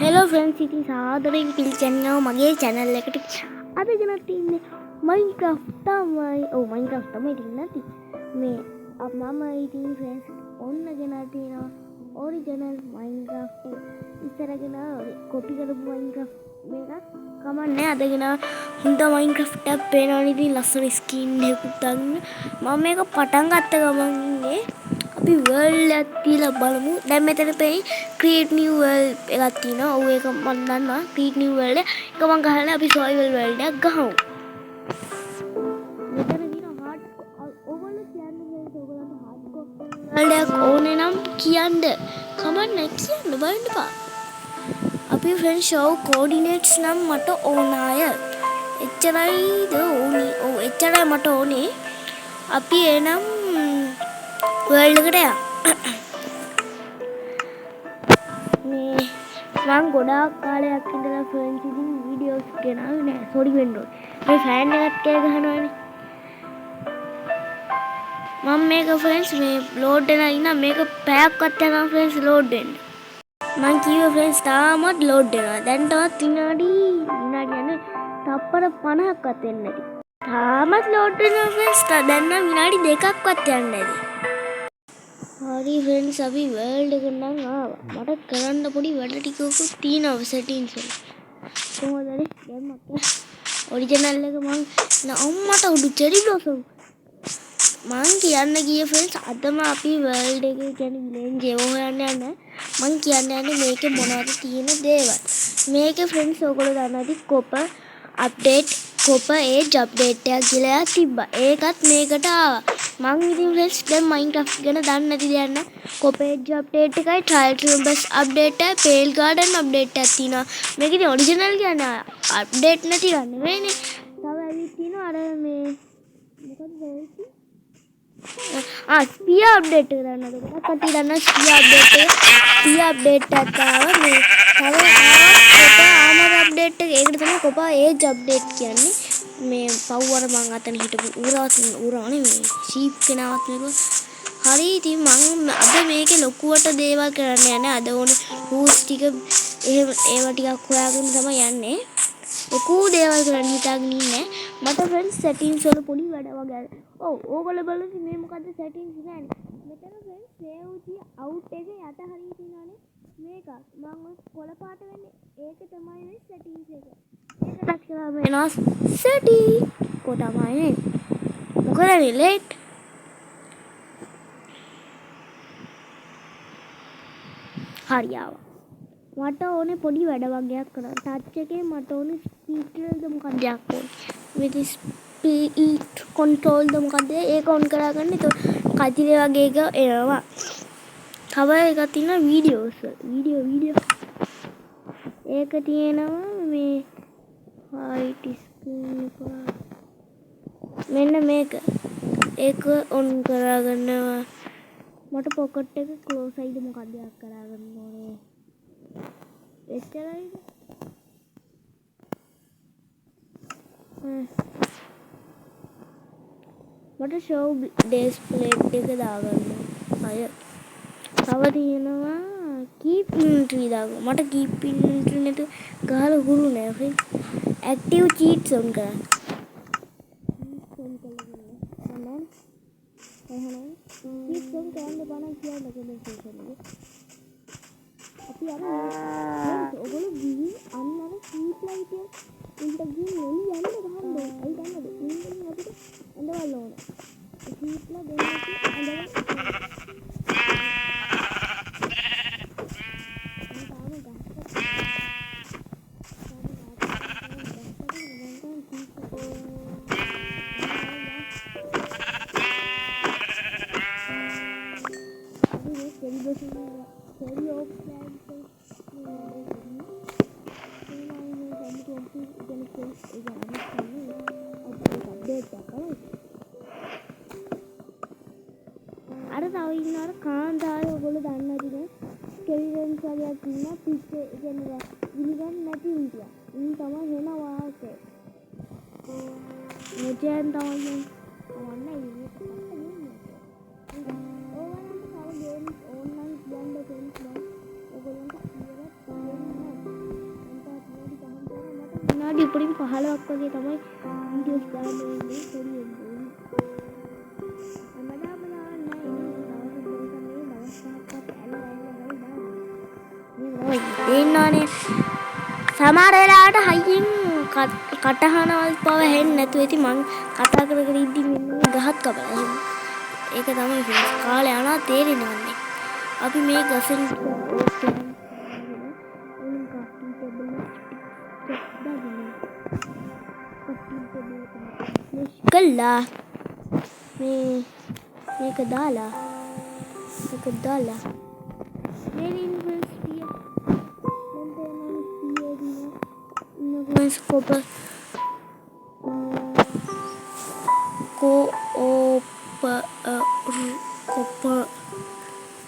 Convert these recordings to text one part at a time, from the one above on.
Hello friends, ඉතින් සාදරයෙන් පිළිගන්නවා මගේ channel එකට. අද ගෙනත් ඉන්නේ Minecraft තමයි. ඔව් Minecraft තමයි ඉතින් නැති. මේ මම ඉතින් friends ඔන්න ගෙනත් තියෙනවා original Minecraft ඉස්සරගෙන copy කරපු Minecraft මේක කමන්නේ අදගෙන හොඳ Minecraft එකක් පේනවනේ ඉතින් ලස්සන skin එකකුත් දාන්න. මම මේක පටන් ගත්ත ගමන් ඉන්නේ අපි world එකක් තියලා බලමු. දැන් මෙතන පෙයි create new world එකක් තියෙනවා. ඔව් ඒක මම දන්නවා. create new world එක මම ගහලා අපි survival world එකක් ගහමු. මෙතන තියෙනවා hard ඕගොල්ලෝ කියන්නේ ඕගොල්ලන්ට hardcore world එකක් ඕනේ නම් කියන්න. කමන්න කියන්න බයින්න එපා. අපි friends show coordinates නම් මට ඕන අය. එච්චරයිද ඕනි. ඔව් එච්චරයි මට ඕනේ. අපි එනම් world එකට යමු. මේ මම ගොඩාක් කාලයක් ඉඳලා friends ඉතින් videos ගෙනාවේ නෑ. sorry වෙන්න ඕනේ. මේ fan එකත් කෑ ගහනවානේ. මම මේක friends මේ load වෙලා ඉන්න මේක පැයක්වත් යනවා friends load වෙන්න. මං කිව්වා friends තාමත් load වෙනවා. දැන් තවත් විනාඩි යන්නේ තප්පර 50ක්වත් වෙන්නේ නැති. තාමත් load වෙනවා friends. දැන් නම් විනාඩි 2ක්වත් යන්නේ නැති. හරි friends අපි world එකට නම් ආවා. මට කරන්න පොඩි වැඩ ටිකකුත් තියෙනවා settings වල. කොහොමද දැන් මට original එක මං අම්මට උඩු cherry blossom මං කියන්න ගියේ friends අදම අපි world එකේ කියන්නේ village එක හොයන්න යන්න මං කියන්න යන්නේ මේකේ මොනවද තියෙන දේවල්. මේකේ friends ඔයගොල්ලෝ දන්නවද copper update copper age update එකක් කියලා තිබ්බා. ඒකත් මේකට ආවා. මං ඉතින් friends දැන් Minecraft ගැන දන්නේ නැති දෙයක් නෑ. copper age update එකයි trial numbers update එකයි pale garden update එකක් තියෙනවා. මේක ඉතින් original කියන්නේ update නැති ගන්න නෙවෙයිනේ. තව ඇවිත් තියෙනවා අර මේ මොකද වෙන්නේ? ස්පිය අප්ඩේට් එක දන්නවද? ගොඩක් කට්ටිය දන්නවා ස්පිය අප්ඩේට් එක. ස්පිය අප්ඩේට් එකක් ආවා මේ. තව ආමර අප්ඩේට් එක. ඒකට තමයි කොපා ඒජ් අප්ඩේට් කියන්නේ. මේ පව්වර මං අතන හිටපු ඌරවනේ මේ ෂීප් කෙනාවත් මේක. හරි ඉතින් මං අද මේකේ ලොකුවට දේවල් කරන්න යන්නේ. අද ඕනේ හූස් ටික ඒව ටිකක් හොයාගෙන තමයි යන්නේ. ලොකු දේවල් කරන්න හිතාගෙන ඉන්නේ. මට friends settings වල පොඩි වැඩ වගේ. ඔව් ඕගොල්ලෝ බලන්න මේ මොකද්ද settings ගන්නේ. මෙතන friends save the out එක යට හරිය තියෙනවානේ. මේක මම ඔය කොළ පාට වෙන්නේ ඒක තමයි මේ settings එක. ඒක ටච් කරාම එනවා setting. කො තමයි මොකද relate හරි ආවා. මට ඕනේ පොඩි වැඩ වගේක් කරන්න. ටච් එකේ මට ඕනේ ස්පීකර්ද මොකක්ද ඕනේ. with speed control ද මොකක්ද ඒක ඔන් කරගන්න. ඒක කතිරේ වගේ එක එනවා. තව එකක් තියෙනවා වීඩියෝස්. වීඩියෝ ඒක තියෙනවා මේ height screen එක. මෙන්න මේක. ඒක ඔන් කරගන්නවා. මට පොකට් එක ක්ලෝස් අයිද මොකක්ද කරගන්න ඕනේ. එච්චරයිද? මට show display එක දාගන්න. අය. තව තියෙනවා keep inventory දාගන්න. මට keep inventory නැතු ගහලා හුරු නෑ friend. active cheats on කරන්න. cheats on කරන්න බණ කියන්න comment section එකේ. අපි අර ඔයගොල්ලෝ ගිහින් අන්න අර keep light එක උන්ට ගිහින් එළි යන්න ගහන්න ඕනේ. අයි දන්නවද? ඉන්නේ අපිට අඳවන්න ඕනේ. keep ලා දෙන්න අඳවන්න. අර තව ඉන්න අර කාන්තාරය ඔයගොල්ලෝ දන්නවද නේ? ස්කෙලිටන්ස් වගේක් ඉන්නවා පිටේ කියන්නේ විලිගන්න නැති විදිය. ඉන් තමයි වෙන වාසේ. මෙතෙන් තමයි ඔන්න ඉන්නේ. ඕගොල්ලන්ට තව ගේම්ස් ඕන්ලයින් කියන්න දෙන්න ඕගොල්ලන්ට කියලා විනාඩි උඩින් 15ක් වගේ තමයි වීඩියෝස් දාන්න වෙන්නේ පොඩි දෙන්නානේ සමහර වෙලාවට හයියෙන් කටහනවල් පව හෙන්නේ නැතුව ඇති මං කතා කර කර ඉද්දි මෙන්න ගහක් කපලා ඒක තමයි ෆ්‍රෙන්ඩ්ස් කාලේ යනවා තේරෙන්නේ නැහැ අපි මේ ගසෙන් කළා මේක දාලා copper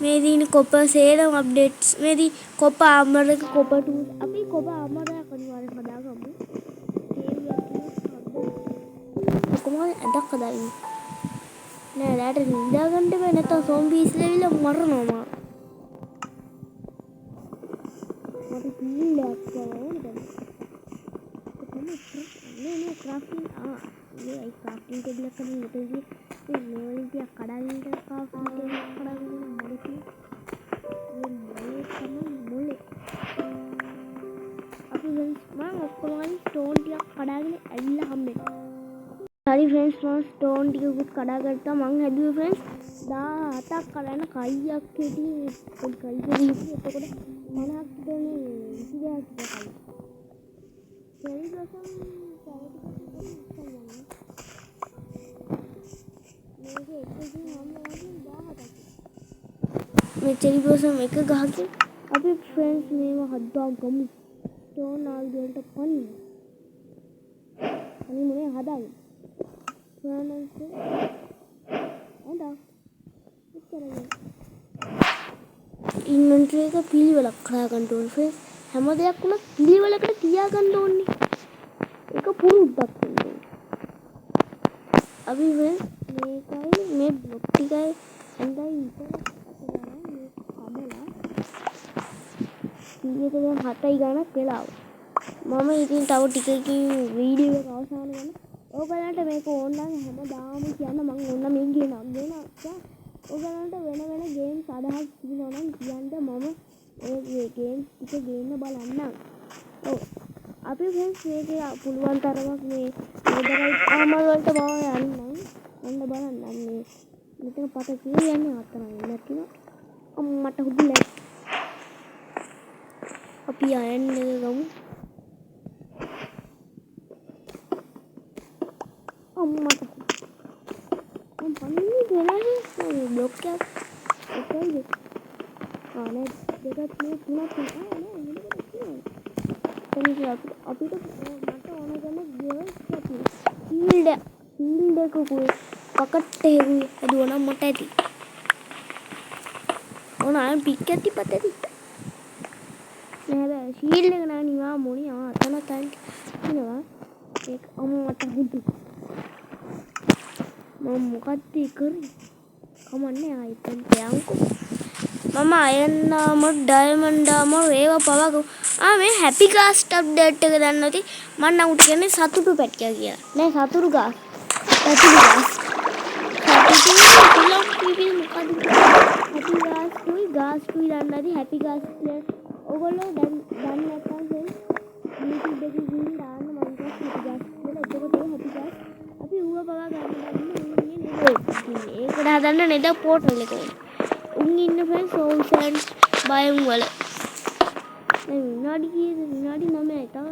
मेरी इन copper सेरम updates मेरी copper armor का copper tools अभी copper armor का कन्वर्ट बना करूँ कमाल अटक कर दाई नहीं लाइट निंदा घंटे में नहीं तो zombies लेवल मरना माँ मत पील लगता है नहीं crafting ये crafting टेबल करने होते हैं ये लेवल क्या कड़ाई का crafting टेबल कड़ाई मरे की ये मरे करना बोले अभी मैं आपको वाली स्टोन क्या कड़ाई ने अल्लाह हमें सारी फ्रेंड्स मैं स्टोन की कुछ कड़ा करता मांग है भी फ्रेंड्स दा आता कड़ा ना काई आके दी कुछ काई के लिए तो कोड़ा मना तो नहीं इसी का काई चेरी ब्लॉसम मैं चेरी ब्लॉसम एक गहा के अभी फ्रेंड्स में वो हद्दा गम तो नाल दिया तो पानी मुझे हदा से ऐसा इस तरह इन्वेंटरी का पीली वाला खड़ा कंट्रोल फ्रेंड्स हम लोग आपको ना पीली वाला कर दिया कंट्रोल नहीं एक पूरी उड़ता अभी मैं ब्लॉकटी का अंदर ऊपर ये तो मैं हाथा ही गाना केलाओ मामा इतनी टावर टिके की वीडियो में काउ सामने गाना ओ गलांट मेरे को ओनना हम दाम किया ना मंग ओनना में गेम ना क्या ओ गलांट वेना गेम सादा सीनोना कियांटे मामा ये गेम टिके गेम ना බලන්න ओ අපි फ्रेंड्स මේක පුළුවන් තරමක් මේ මෙතනයි ආමල් වලට බව යන්න බලන්න මේ මෙතන පට කියන්නේ අතරම නැතිව මට හුදුලා අපි අයන් එක ගමු අම්මට පන්නේ දෙලානේ බ්ලොක් එකක් එකයි ආනේ දෙකක් මේ තුනක් अभी तो मत होने का ना गेम फील्ड को कोई पकड़ते हुए दोनों मोटे थी और ना पिक्चर थी पता थी नहीं बे फील्ड ना नहीं वहाँ मोनी वहाँ आता ना टाइम नहीं वहाँ एक अम्मता हुड्डी मम्मा मुकाती करी कमाने आई पंते आंको मम्मा आयन मर डायमंड मर एवा पावा को मैं हैप्पी कास्ट अपडेट එක දන්නවති මම නම් උට කියන්නේ සතුටු පැටියා කියලා නෑ සතුටු ගාස් කිලෝ පීපි මොකද හැපි ගාස් තුයි දන්නවති හැපි ගාස් කියලා ඔයගොල්ලෝ දැන් නැත්නම් YouTube එකේ ගිහින් දාන්න මම හැපි ගාස් කියලා එතකොට හැපි ගාස් අපි ඌව පවා ගන්න ඒකට හදන්න නේද පෝටල් එක උන් ඉන්න ෆ්‍රෙන්ඩ්ස් සෝල්සන් බයම් වල विनाडी की विनाडी ना मैं था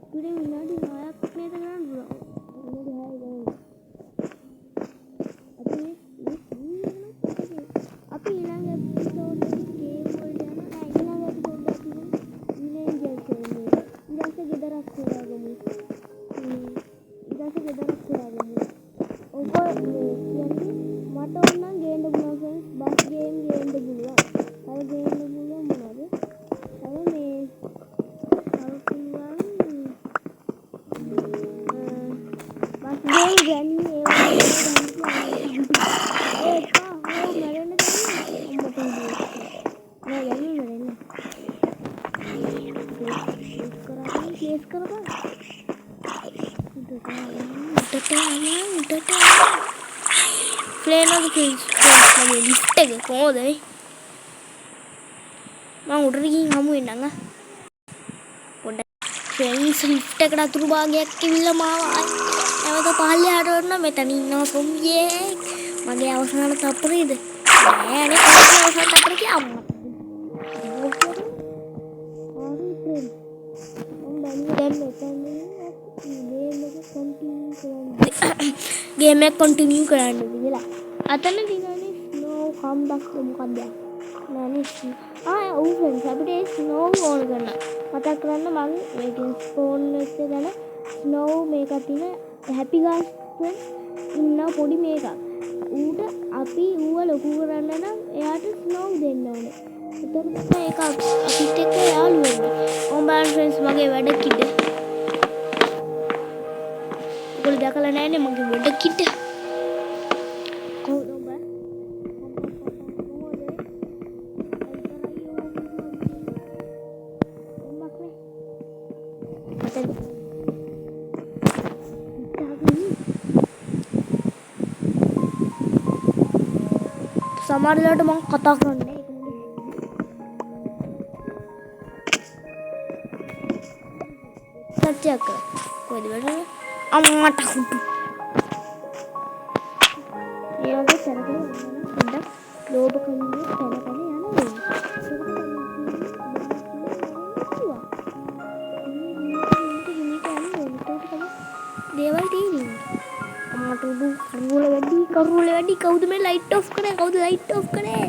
पूरे विनाडी आया कितने तक ना बुरा विनाडी है अभी इना के एपिसोड गेम बोल जाना इना के एपिसोड विलेन जैसे इधर से किधर रखेगा गमु इधर से किधर रखेगा गमु ऊपर यानी मत ना गेम बुला फ्रेंड्स बस गेम बुला हर गेम बुला मनावे ප්ලේන් එක ෆ්‍රෙන්ඩ්ස් මගේ ලිෆ්ට් එක කොහොමද මම උඩට ගිහින් හමු වෙන්නම් පොඩ්ඩක් ෆ්‍රෙන්ඩ්ස් ලිෆ්ට් එකට අතුරු භාගයක් කිවිල්ලා මාව නැවත පහළ යට වුණා මෙතන ඉන්නවා කොම්බියේ මගේ අවසාන තප්පරේද නෑ අනේ කොහොමද අවසාන තප්පරේ කිය අම්මා ගේම් එක කන්ටිනියු කරන්න කියලා. අතන දිනන්නේ ස්නෝ කම්බැක් මොකක්ද? නෑ ඔව් ෆ්‍රෙන්ඩ්ස් අපිට ස්නෝ ඕන කරන. මතක් කරන්න මම මේකෙන් ෆෝන් එක ගන්න ස්නෝ මේක තියෙන හැපි ගාස් ෆ්‍රෙන්ඩ්ස් ඉන්න පොඩි මේකක්. ඌට අපි ඌව ලොකු කරන්න නම් එයාට ස්නෝ දෙන්න ඕනේ. ඒතර මේක අපිට එක්ක යාළු වෙන්න. ඔම්බාන් ෆ්‍රෙන්ඩ්ස් මගේ වැඩ කිඩ. ඔයගොල්ලෝ දැකලා නැන්නේ මගේ වැඩ කිඩ. කොහොමද ඔබ? සමහර වෙලාවට මම කතා කරන්නේ සත්‍යයක් කොහෙද වැඩේ අම්මට හුටු ඒ වගේ සරකල පොඩ්ඩක් ලෝභ කන්නේ පැනපැන යනවා දේවල් තියෙන්නේ අම්මට උඩු කරුවල වැඩි කවුද මේ ලයිට් ඔෆ් කරේ කවුද ලයිට් ඔෆ් කරේ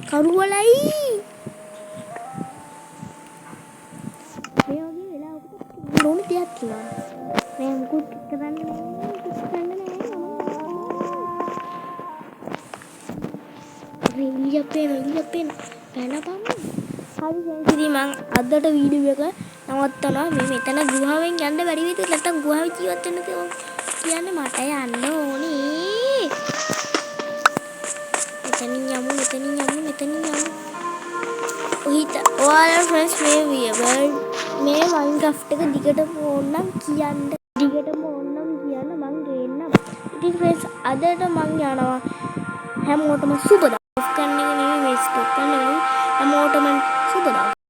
කරුවලයි මේ වගේ වෙලාවකට මොන දෙයක් කියනවා මේ මුකුත් කරන්නේ නැහැ ඉලියපේන පැනපම් හරි ඉතින් මම අදට වීඩියෝ එක නවත්තනවා මේ මෙතන ගුහාවෙන් යන්න බැරි විදිහට නැත්තම් ගුහාවේ ජීවත් වෙන්න කියන්නේ මට යන්න ඕනේ මෙතනින් යමු ඔයාලා ෆ්‍රෙන්ඩ්ස් මේ මයින්ක්‍රාෆ්ට් එක දිගටම ඕනනම් කියන්න මං ගේන්නම් ඉතින් ෆ්‍රෙන්ඩ්ස් අදට මං යනවා හැමෝටම සුබ දවස්. ඔෆ් කරන එක නෙමෙයි මේ ස්ටොප් කරන එක හැමෝටම සුබ දවස්.